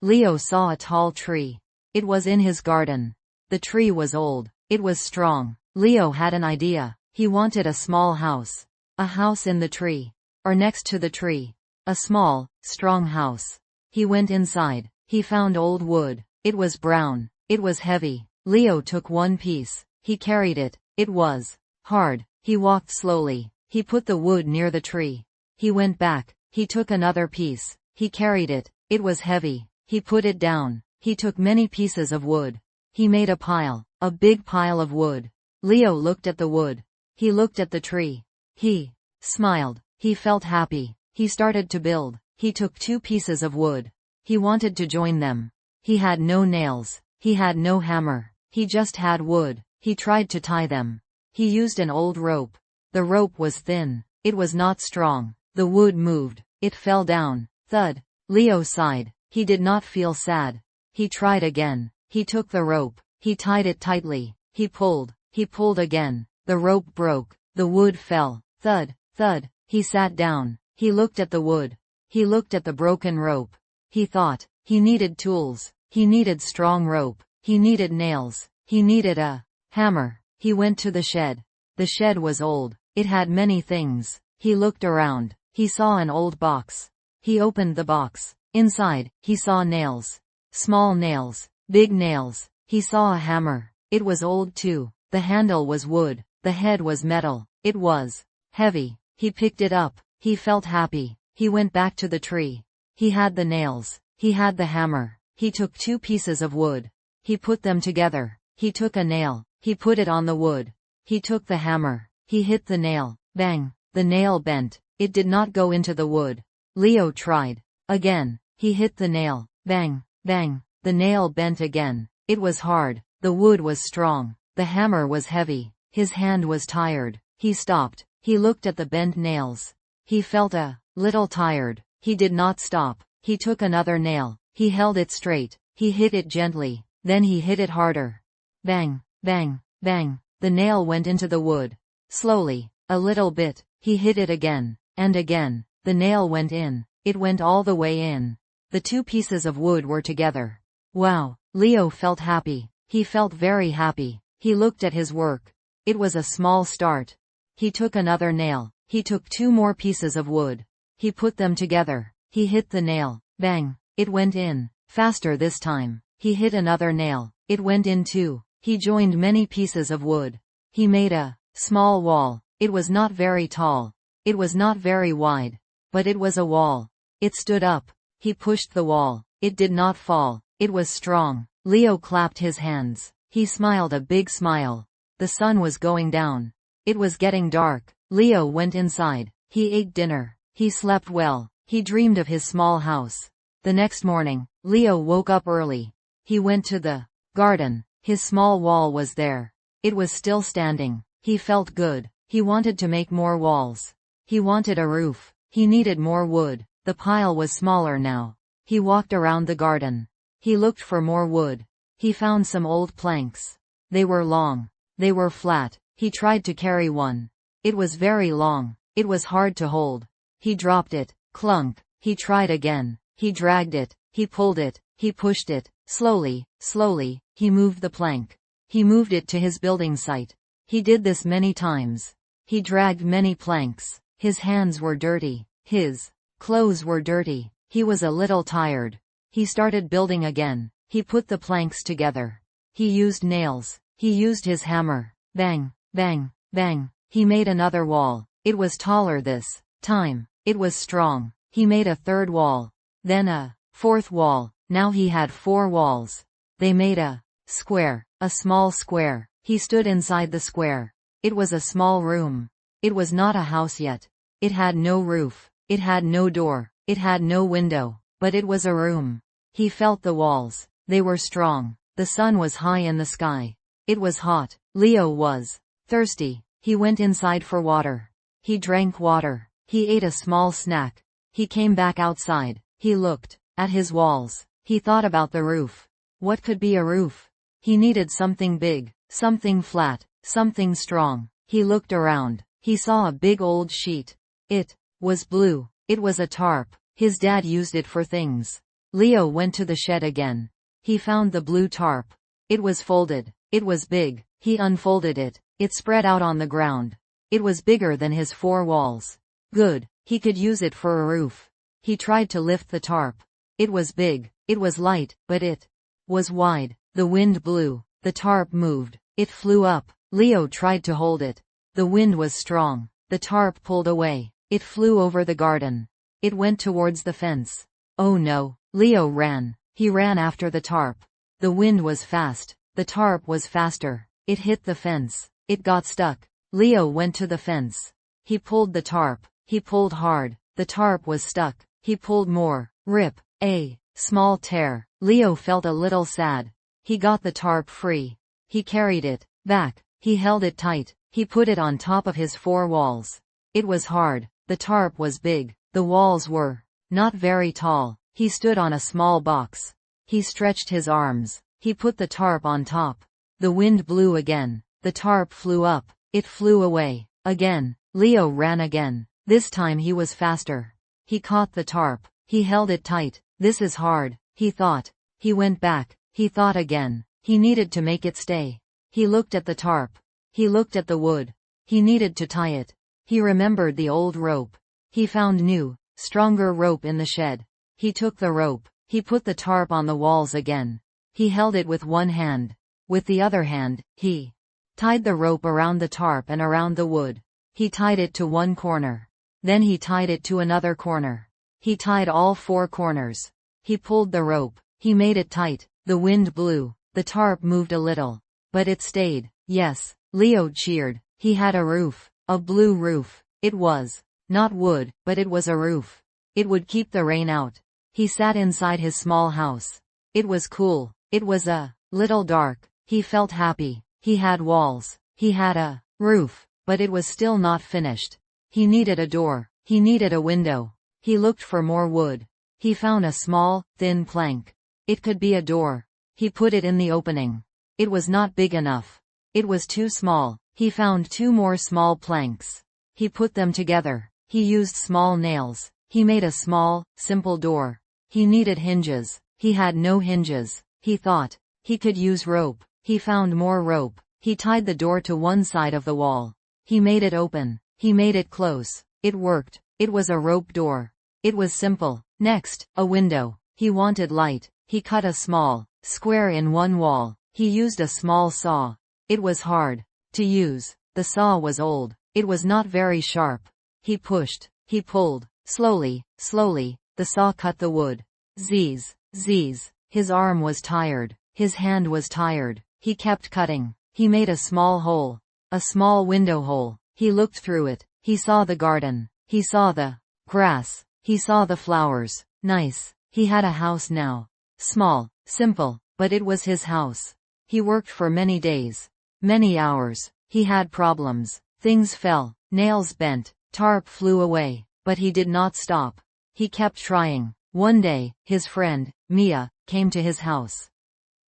Leo saw a tall tree. It was in his garden. The tree was old. It was strong. Leo had an idea. He wanted a small house. A house in the tree. Or next to the tree. A small, strong house. He went inside. He found old wood. It was brown. It was heavy. Leo took one piece. He carried it. It was hard. He walked slowly. He put the wood near the tree. He went back. He took another piece. He carried it. It was heavy. He put it down. He took many pieces of wood. He made a pile. A big pile of wood. Leo looked at the wood. He looked at the tree. He smiled. He felt happy. He started to build. He took 2 pieces of wood. He wanted to join them. He had no nails. He had no hammer. He just had wood. He tried to tie them. He used an old rope. The rope was thin. It was not strong. The wood moved. It fell down. Thud. Leo sighed. He did not feel sad. He tried again. He took the rope. He tied it tightly. He pulled. He pulled again. The rope broke. The wood fell. Thud. Thud. He sat down. He looked at the wood. He looked at the broken rope. He thought. He needed tools. He needed strong rope. He needed nails. He needed a hammer. He went to the shed. The shed was old. It had many things. He looked around. He saw an old box. He opened the box. Inside, he saw nails. Small nails. Big nails. He saw a hammer. It was old too. The handle was wood. The head was metal. It was heavy. He picked it up. He felt happy. He went back to the tree. He had the nails. He had the hammer. He took 2 pieces of wood. He put them together. He took a nail. He put it on the wood. He took the hammer. He hit the nail. Bang! The nail bent. It did not go into the wood. Leo tried. Again. He hit the nail. Bang! Bang! The nail bent again. It was hard. The wood was strong. The hammer was heavy. His hand was tired. He stopped. He looked at the bent nails. He felt a little tired. He did not stop. He took another nail. He held it straight. He hit it gently. Then he hit it harder. Bang! Bang! Bang! The nail went into the wood. Slowly. A little bit. He hit it again. And again. The nail went in. It went all the way in. The 2 pieces of wood were together. Wow! Leo felt happy. He felt very happy. He looked at his work. It was a small start. He took another nail. He took 2 more pieces of wood. He put them together. He hit the nail. Bang! It went in. Faster this time. He hit another nail. It went in too. He joined many pieces of wood. He made a small wall. It was not very tall. It was not very wide. But it was a wall. It stood up. He pushed the wall. It did not fall. It was strong. Leo clapped his hands. He smiled a big smile. The sun was going down. It was getting dark. Leo went inside. He ate dinner. He slept well. He dreamed of his small house. The next morning, Leo woke up early. He went to the garden. His small wall was there. It was still standing. He felt good. He wanted to make more walls. He wanted a roof. He needed more wood. The pile was smaller now. He walked around the garden. He looked for more wood. He found some old planks. They were long. They were flat. He tried to carry one. It was very long. It was hard to hold. He dropped it. Clunk. He tried again. He dragged it. He pulled it. He pushed it. Slowly, slowly, he moved the plank. He moved it to his building site. He did this many times. He dragged many planks. His hands were dirty. His clothes were dirty. He was a little tired. He started building again. He put the planks together. He used nails. He used his hammer. Bang, bang, bang. He made another wall. It was taller this time. It was strong. He made a 3rd wall. Then a 4th wall. Now he had 4 walls. They made a square. A small square. He stood inside the square. It was a small room. It was not a house yet. It had no roof. It had no door. It had no window. But it was a room. He felt the walls. They were strong. The sun was high in the sky. It was hot. Leo was thirsty. He went inside for water. He drank water. He ate a small snack. He came back outside. He looked at his walls. He thought about the roof. What could be a roof? He needed something big, something flat, something strong. He looked around. He saw a big old sheet. It was blue. It was a tarp. His dad used it for things. Leo went to the shed again. He found the blue tarp. It was folded. It was big. He unfolded it. It spread out on the ground. It was bigger than his 4 walls. Good. He could use it for a roof. He tried to lift the tarp. It was big. It was light, but it was wide. The wind blew. The tarp moved. It flew up. Leo tried to hold it. The wind was strong. The tarp pulled away. It flew over the garden. It went towards the fence. Oh no. Leo ran. He ran after the tarp. The wind was fast. The tarp was faster. It hit the fence. It got stuck. Leo went to the fence. He pulled the tarp. He pulled hard. The tarp was stuck. He pulled more. Rip. A small tear. Leo felt a little sad. He got the tarp free. He carried it back. He held it tight. He put it on top of his 4 walls. It was hard. The tarp was big. The walls were not very tall. He stood on a small box. He stretched his arms. He put the tarp on top. The wind blew again. The tarp flew up. It flew away. Again. Leo ran again. This time he was faster. He caught the tarp. He held it tight. This is hard, he thought. He went back. He thought again. He needed to make it stay. He looked at the tarp. He looked at the wood. He needed to tie it. He remembered the old rope. He found new, stronger rope in the shed. He took the rope. He put the tarp on the walls again. He held it with one hand. With the other hand, he tied the rope around the tarp and around the wood. He tied it to one corner. Then he tied it to another corner. He tied all 4 corners. He pulled the rope. He made it tight. The wind blew. The tarp moved a little. But it stayed. Yes, Leo cheered. He had a roof. A blue roof. It was not wood, but it was a roof. It would keep the rain out. He sat inside his small house. It was cool. It was a little dark. He felt happy. He had walls. He had a roof. But it was still not finished. He needed a door. He needed a window. He looked for more wood. He found a small, thin plank. It could be a door. He put it in the opening. It was not big enough. It was too small. He found 2 more small planks. He put them together. He used small nails. He made a small, simple door. He needed hinges. He had no hinges. He thought he could use rope. He found more rope. He tied the door to one side of the wall. He made it open. He made it close. It worked. It was a rope door. It was simple. Next, a window. He wanted light. He cut a small square in one wall. He used a small saw. It was hard to use. The saw was old. It was not very sharp. He pushed. He pulled. Slowly, slowly, the saw cut the wood. Zzzz, zzzz. His arm was tired. His hand was tired. He kept cutting. He made a small hole. A small window hole. He looked through it. He saw the garden. He saw the grass. He saw the flowers. Nice. He had a house now. Small, simple, but it was his house. He worked for many days. Many hours. He had problems. Things fell. Nails bent. Tarp flew away. But he did not stop. He kept trying. One day, his friend, Mia, came to his house.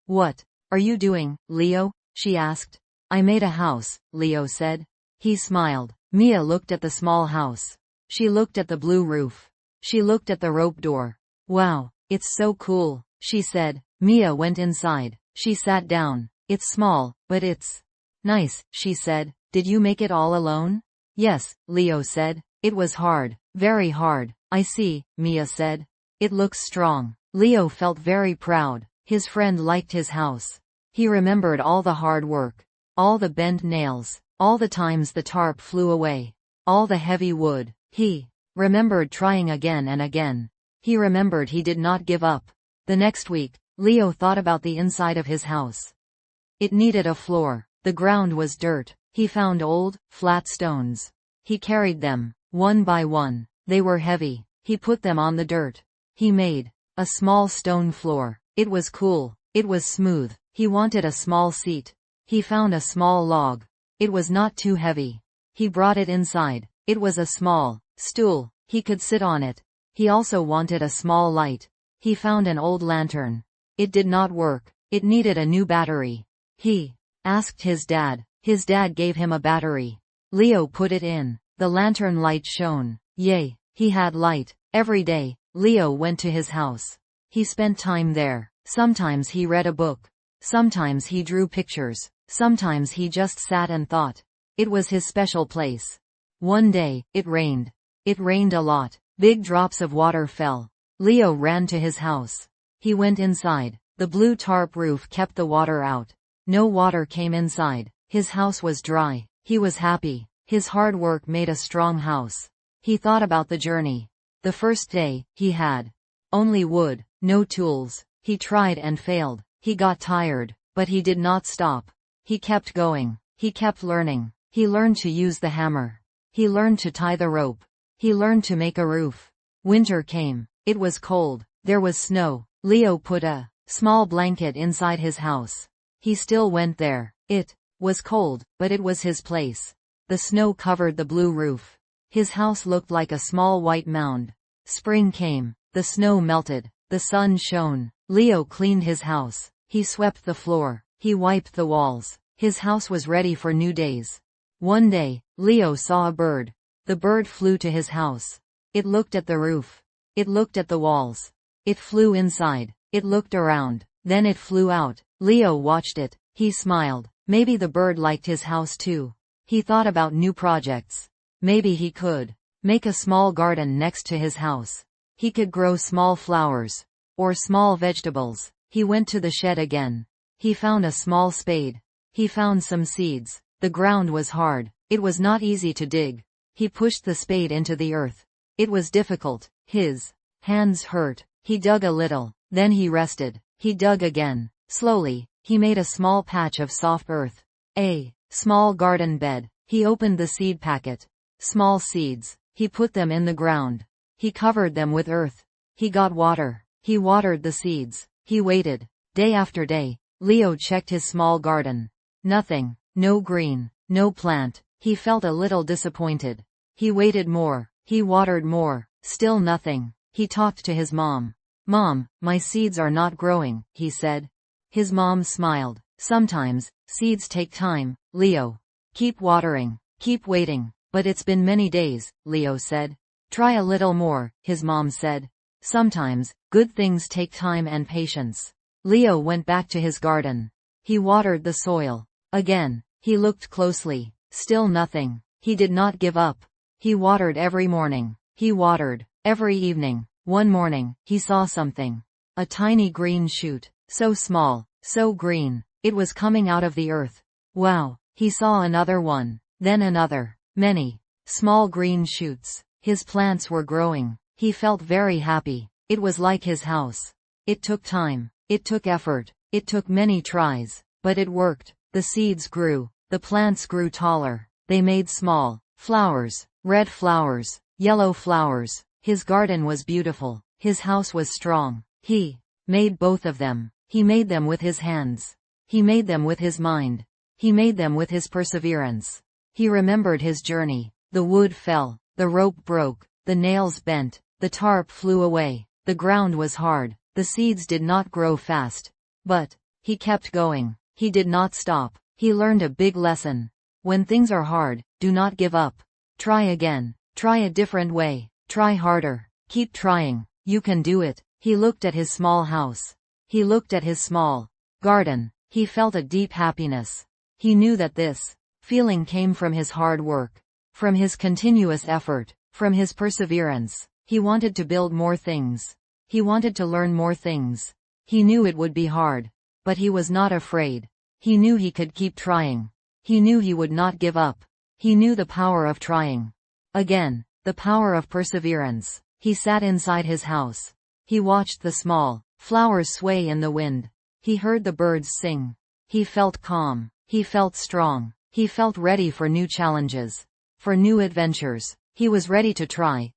"What are you doing, Leo?" she asked. "I made a house," Leo said. He smiled. Mia looked at the small house. She looked at the blue roof. She looked at the rope door. "Wow, it's so cool," she said. Mia went inside. She sat down. "It's small, but it's nice," she said. "Did you make it all alone?" "Yes," Leo said. "It was hard. Very hard." "I see," Mia said. "It looks strong." Leo felt very proud. His friend liked his house. He remembered all the hard work. All the bent nails. All the times the tarp flew away. All the heavy wood. He remembered trying again and again. He remembered he did not give up. The next week, Leo thought about the inside of his house. It needed a floor. The ground was dirt. He found old, flat stones. He carried them, one by one. They were heavy. He put them on the dirt. He made a small stone floor. It was cool. It was smooth. He wanted a small seat. He found a small log. It was not too heavy. He brought it inside. It was a small stool. He could sit on it. He also wanted a small light. He found an old lantern. It did not work. It needed a new battery. He asked his dad. His dad gave him a battery. Leo put it in. The lantern light shone. Yay! He had light. Every day, Leo went to his house. He spent time there. Sometimes he read a book. Sometimes he drew pictures. Sometimes he just sat and thought. It was his special place. One day, it rained. It rained a lot. Big drops of water fell. Leo ran to his house. He went inside. The blue tarp roof kept the water out. No water came inside. His house was dry. He was happy. His hard work made a strong house. He thought about the journey. The first day, he had only wood, no tools. He tried and failed. He got tired, but he did not stop. He kept going. He kept learning. He learned to use the hammer. He learned to tie the rope. He learned to make a roof. Winter came. It was cold. There was snow. Leo put a small blanket inside his house. He still went there. It was cold, but it was his place. The snow covered the blue roof. His house looked like a small white mound. Spring came. The snow melted. The sun shone. Leo cleaned his house. He swept the floor. He wiped the walls. His house was ready for new days. One day, Leo saw a bird. The bird flew to his house. It looked at the roof. It looked at the walls. It flew inside. It looked around. Then it flew out. Leo watched it. He smiled. Maybe the bird liked his house too. He thought about new projects. Maybe he could make a small garden next to his house. He could grow small flowers or small vegetables. He went to the shed again. He found a small spade. He found some seeds. The ground was hard. It was not easy to dig. He pushed the spade into the earth. It was difficult. His hands hurt. He dug a little. Then he rested. He dug again. Slowly, he made a small patch of soft earth. A small garden bed. He opened the seed packet. Small seeds. He put them in the ground. He covered them with earth. He got water. He watered the seeds. He waited. Day after day, Leo checked his small garden. Nothing. No green. No plant. He felt a little disappointed. He waited more. He watered more. Still nothing. He talked to his mom. "Mom, my seeds are not growing," he said. His mom smiled. "Sometimes, seeds take time, Leo. Keep watering. Keep waiting." "But it's been many days," Leo said. "Try a little more," his mom said. Sometimes, good things take time and patience. Leo went back to his garden. He watered the soil. Again, he looked closely. Still nothing. He did not give up. He watered every morning. He watered every evening. One morning, he saw something. A tiny green shoot. So small, so green. It was coming out of the earth. Wow! He saw another one. Then another. Many small green shoots. His plants were growing. He felt very happy. It was like his house. It took time. It took effort. It took many tries. But it worked. The seeds grew. The plants grew taller. They made small flowers. Red flowers. Yellow flowers. His garden was beautiful. His house was strong. He made both of them. He made them with his hands. He made them with his mind. He made them with his perseverance. He remembered his journey. The wood fell. The rope broke. The nails bent. The tarp flew away. The ground was hard. The seeds did not grow fast. But he kept going. He did not stop. He learned a big lesson. When things are hard, do not give up. Try again. Try a different way. Try harder. Keep trying. You can do it. He looked at his small house. He looked at his small garden. He felt a deep happiness. He knew that this feeling came from his hard work, from his continuous effort, from his perseverance. He wanted to build more things. He wanted to learn more things. He knew it would be hard, but he was not afraid. He knew he could keep trying. He knew he would not give up. He knew the power of trying. Again, the power of perseverance. He sat inside his house. He watched the small flowers sway in the wind. He heard the birds sing. He felt calm. He felt strong. He felt ready for new challenges, for new adventures. He was ready to try,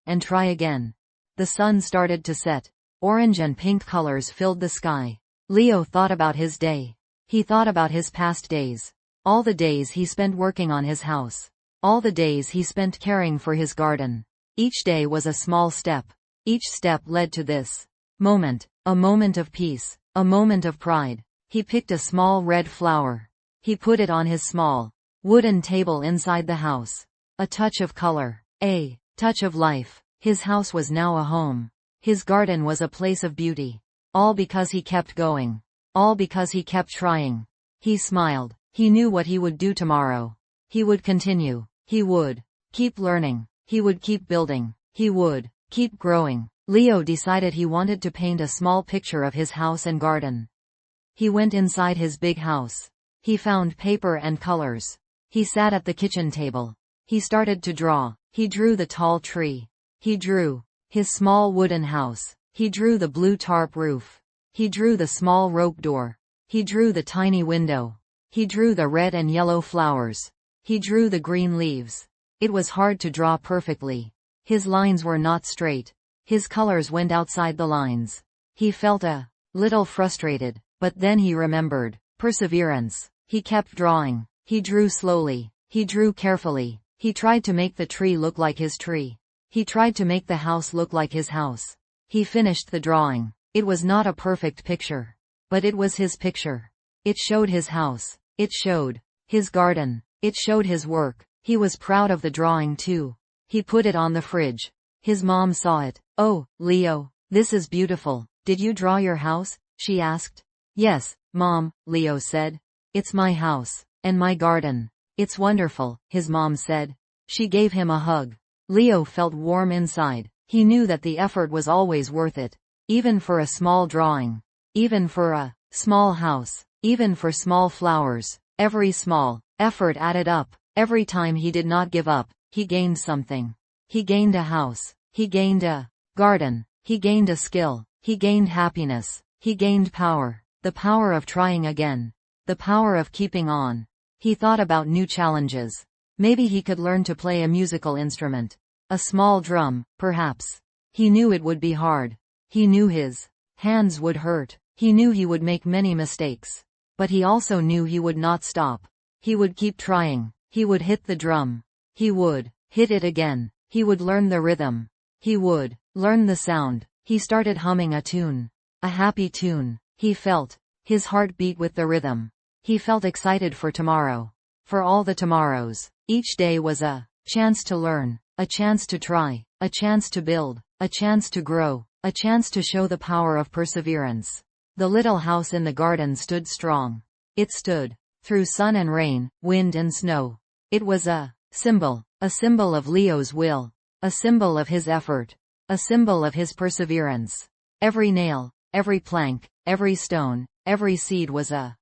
and try again. The sun started to set. Orange and pink colors filled the sky. Leo thought about his day. He thought about his past days. All the days he spent working on his house. All the days he spent caring for his garden. Each day was a small step. Each step led to this moment, a moment of peace, a moment of pride. He picked a small red flower. He put it on his small wooden table inside the house. A touch of color. A touch of life. His house was now a home. His garden was a place of beauty. All because he kept going. All because he kept trying. He smiled. He knew what he would do tomorrow. He would continue. He would keep learning. He would keep building. He would keep growing. Leo decided he wanted to paint a small picture of his house and garden. He went inside his big house. He found paper and colors. He sat at the kitchen table. He started to draw. He drew the tall tree. He drew his small wooden house. He drew the blue tarp roof. He drew the small rope door. He drew the tiny window. He drew the red and yellow flowers. He drew the green leaves. It was hard to draw perfectly. His lines were not straight. His colors went outside the lines. He felt a little frustrated, but then he remembered perseverance. He kept drawing. He drew slowly. He drew carefully. He tried to make the tree look like his tree. He tried to make the house look like his house. He finished the drawing. It was not a perfect picture. But it was his picture. It showed his house. It showed his garden. It showed his work. He was proud of the drawing too. He put it on the fridge. His mom saw it. "Oh, Leo, this is beautiful. Did you draw your house?" she asked. "Yes, Mom," Leo said. "It's my house. And my garden. It's wonderful," his mom said. She gave him a hug. Leo felt warm inside. He knew that the effort was always worth it. Even for a small drawing. Even for a small house. Even for small flowers. Every small effort added up. Every time he did not give up, he gained something. He gained a house. He gained a garden. He gained a skill. He gained happiness. He gained power. The power of trying again. The power of keeping on. He thought about new challenges. Maybe he could learn to play a musical instrument. A small drum, perhaps. He knew it would be hard. He knew his hands would hurt. He knew he would make many mistakes. But he also knew he would not stop. He would keep trying. He would hit the drum. He would hit it again. He would learn the rhythm. He would learn the sound. He started humming a tune. A happy tune. He felt his heart beat with the rhythm. He felt excited for tomorrow. For all the tomorrows. Each day was a chance to learn. A chance to try. A chance to build. A chance to grow. A chance to show the power of perseverance. The little house in the garden stood strong. It stood through sun and rain, wind and snow. It was a symbol of Leo's will. A symbol of his effort. A symbol of his perseverance. Every nail, every plank, every stone, every seed was a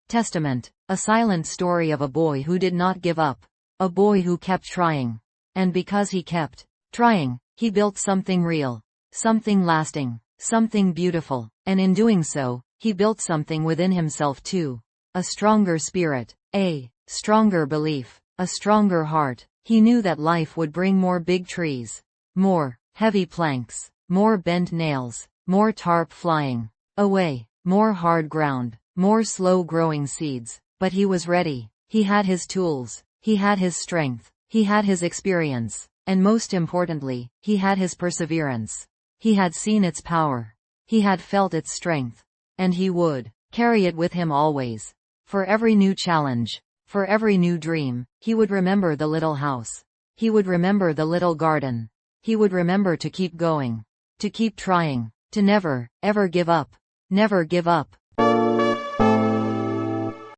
testament, a silent story of a boy who did not give up. A boy who kept trying. And because he kept trying, he built something real. Something lasting. Something beautiful. And in doing so, he built something within himself too. A stronger spirit. A stronger belief. A stronger heart. He knew that life would bring more big trees. More heavy planks. More bent nails. More tarp flying away. More hard ground. More slow-growing seeds. But he was ready. He had his tools. He had his strength. He had his experience. And most importantly, he had his perseverance. He had seen its power. He had felt its strength. And he would carry it with him always. For every new challenge. For every new dream, he would remember the little house. He would remember the little garden. He would remember to keep going. To keep trying. To never, ever give up. Never give up.